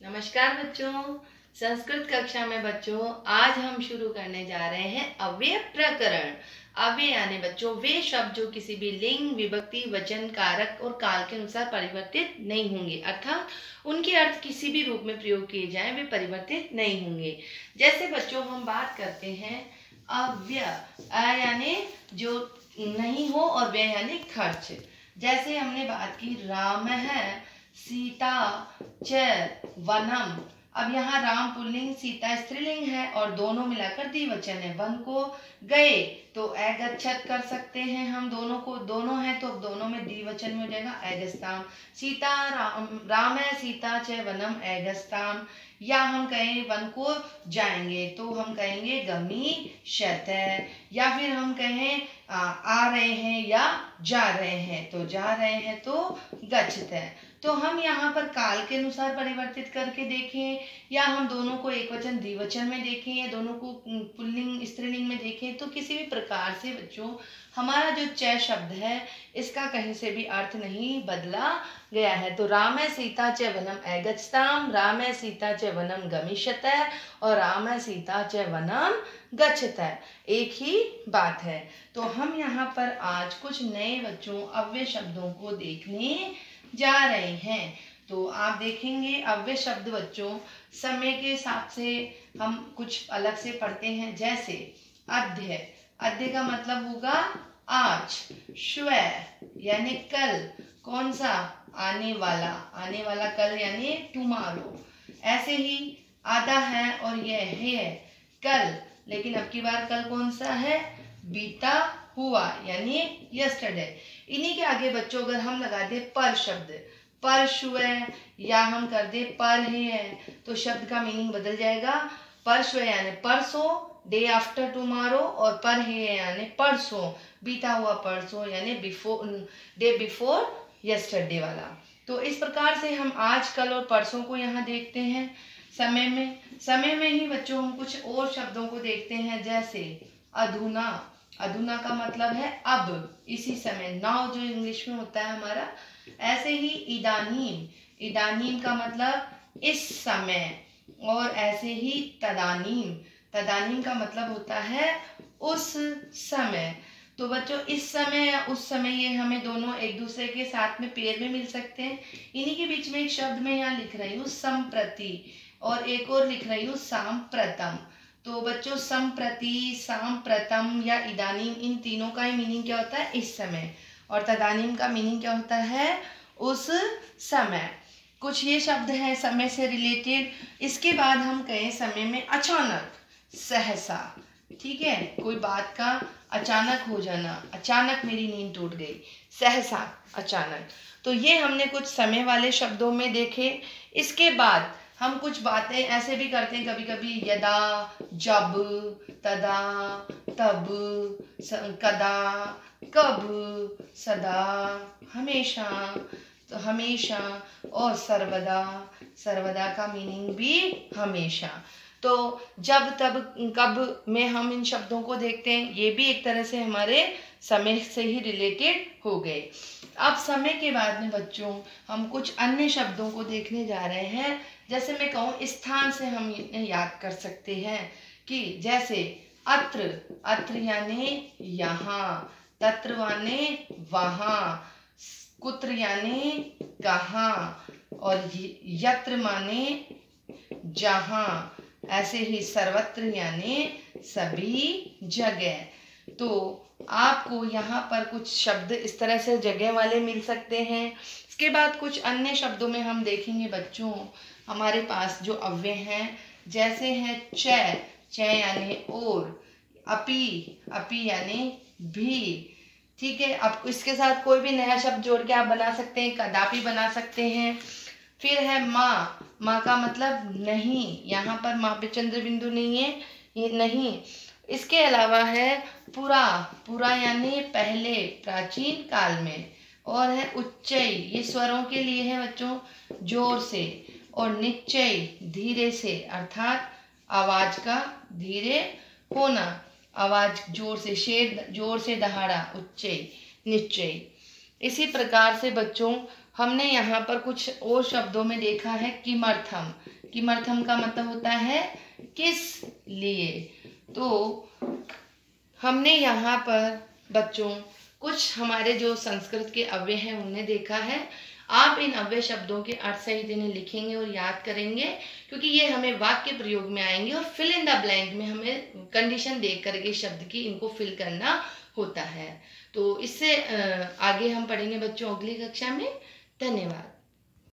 नमस्कार बच्चों। संस्कृत कक्षा में बच्चों आज हम शुरू करने जा रहे हैं अव्यय प्रकरण। अव्यय यानी बच्चों वे शब्द जो किसी भी लिंग, विभक्ति, वचन, कारक और काल के अनुसार परिवर्तित नहीं होंगे, अर्थात उनके अर्थ किसी भी रूप में प्रयोग किए जाएं वे परिवर्तित नहीं होंगे। जैसे बच्चों हम बात करते हैं अव्यय, अ यानी जो नहीं हो और व्यय यानी खर्च। जैसे हमने बात की राम है, सीता च वनम। अब यहाँ राम पुल्लिंग, सीता स्त्रीलिंग है और दोनों मिलाकर द्विवचन है। वन को गए तो अगच्छत कर सकते हैं हम, दोनों है तो अब दोनों में द्विवचन में हो जाएगा अगस्ताम। सीता राम है, सीता च वनम अगस्ताम। या हम कहें वन को जाएंगे तो हम कहेंगे गमिष्यत। या फिर हम कहें आ रहे हैं या जा रहे हैं तो जा रहे हैं तो गच्छत है। तो हम यहाँ पर काल के अनुसार परिवर्तित करके देखें या हम दोनों को एक वचन द्विवचन में देखें या दोनों को पुल्लिंग स्त्रीलिंग में देखें तो किसी भी प्रकार से बच्चों हमारा जो च शब्द है इसका कहीं से भी अर्थ नहीं बदला गया है। तो राम है सीता च वनम अगच्छताम, राम है सीता च वनम गमिष्यत और राम है सीता च वनम गच्छत, एक ही बात है। तो हम यहाँ पर आज कुछ नए बच्चों अव्यय शब्दों को देखने जा रहे हैं। तो आप देखेंगे अव्यय शब्द बच्चों समय के हिसाब से हम कुछ अलग से पढ़ते हैं। जैसे अद्य, अद्य का मतलब होगा आज। श्व यानी कल, कौन सा? आने वाला, आने वाला कल यानी टुमारो। ऐसे ही आधा है और यह है कल, लेकिन अब की बार कल कौन सा है? बीता हुआ यानी यस्टरडे। इन्हीं के आगे बच्चों अगर हम लगा दे पर शब्द, परशु है या हम कर दे पर है तो शब्द का मीनिंग बदल जाएगा। परशु यानी परसों, डे आफ्टर टुमारो, और पर है यानी परसों, बीता हुआ परसों यानी बिफोर, डे बिफोर यस्टरडे वाला। तो इस प्रकार से हम आज, कल और परसों को यहाँ देखते हैं। समय में ही बच्चों हम कुछ और शब्दों को देखते हैं। जैसे अधुना, अधुना का मतलब है अब, इसी समय, नाउ जो इंग्लिश में होता है हमारा। ऐसे ही इदानीम, इदानीम का मतलब इस समय। और ऐसे ही तदानीम, तदानीम का मतलब होता है उस समय। तो बच्चों इस समय या उस समय ये हमें दोनों एक दूसरे के साथ में पेयर में मिल सकते हैं। इन्हीं के बीच में एक शब्द मैं यहाँ लिख रही हूँ संप्रति, और एक और लिख रही हूँ सांप्रतम। तो बच्चों संप्रति, सांप्रतम या इदानीम, इन तीनों का ही मीनिंग क्या होता है? इस समय। और तदानीम का मीनिंग क्या होता है? उस समय। कुछ ये शब्द है समय से रिलेटेड। इसके बाद हम कहें समय में अचानक, सहसा, ठीक है, कोई बात का अचानक हो जाना, अचानक मेरी नींद टूट गई, सहसा, अचानक। तो ये हमने कुछ समय वाले शब्दों में देखे। इसके बाद हम कुछ बातें ऐसे भी करते हैं कभी कभी, यदा, जब, तदा, तब, कदा, कब, सदा, हमेशा, तो हमेशा, और सर्वदा, सर्वदा का मीनिंग भी हमेशा। तो जब, तब, कब में हम इन शब्दों को देखते हैं, ये भी एक तरह से हमारे समय से ही रिलेटेड हो गए। अब समय के बाद में बच्चों हम कुछ अन्य शब्दों को देखने जा रहे हैं। जैसे मैं कहूँ स्थान से हम याद कर सकते हैं कि जैसे अत्र, अत्र यानी यहाँ, तत्र यानी वहाँ, कुत्र यानी कहाँ, और यत्र माने जहाँ। ऐसे ही सर्वत्र यानी सभी जगह। तो आपको यहाँ पर कुछ शब्द इस तरह से जगह वाले मिल सकते हैं। इसके बाद कुछ अन्य शब्दों में हम देखेंगे बच्चों हमारे पास जो अव्यय हैं। जैसे हैं च, च यानी और, अपि, अपि यानी भी, ठीक है। अब इसके साथ कोई भी नया शब्द जोड़ के आप बना सकते हैं, कदापि बना सकते हैं। फिर है माँ, माँ का मतलब नहीं, यहाँ पर माँ पे चंद्र बिंदु नहीं है, ये नहीं। इसके अलावा है पुरा, पुरा यानी पहले, प्राचीन काल में। और है उच्चई, ये स्वरों के लिए है बच्चों, जोर से। और निश्चय, धीरे से, अर्थात आवाज का धीरे होना, आवाज जोर से, शेर जोर से दहाड़ा, उच्चई, निश्चय। इसी प्रकार से बच्चों हमने यहाँ पर कुछ और शब्दों में देखा है किमर्थम। किमर्थम का मतलब होता है किस लिए। तो हमने यहाँ पर बच्चों कुछ हमारे जो संस्कृत के अव्यय हैं उन्हें देखा है। आप इन अव्यय शब्दों के अर्थ सहित इन्हें लिखेंगे और याद करेंगे, क्योंकि ये हमें वाक्य प्रयोग में आएंगे और फिल इन द ब्लैंक में हमें कंडीशन देख करके शब्द की इनको फिल करना होता है। तो इससे आगे हम पढ़ेंगे बच्चों अगली कक्षा में। धन्यवाद।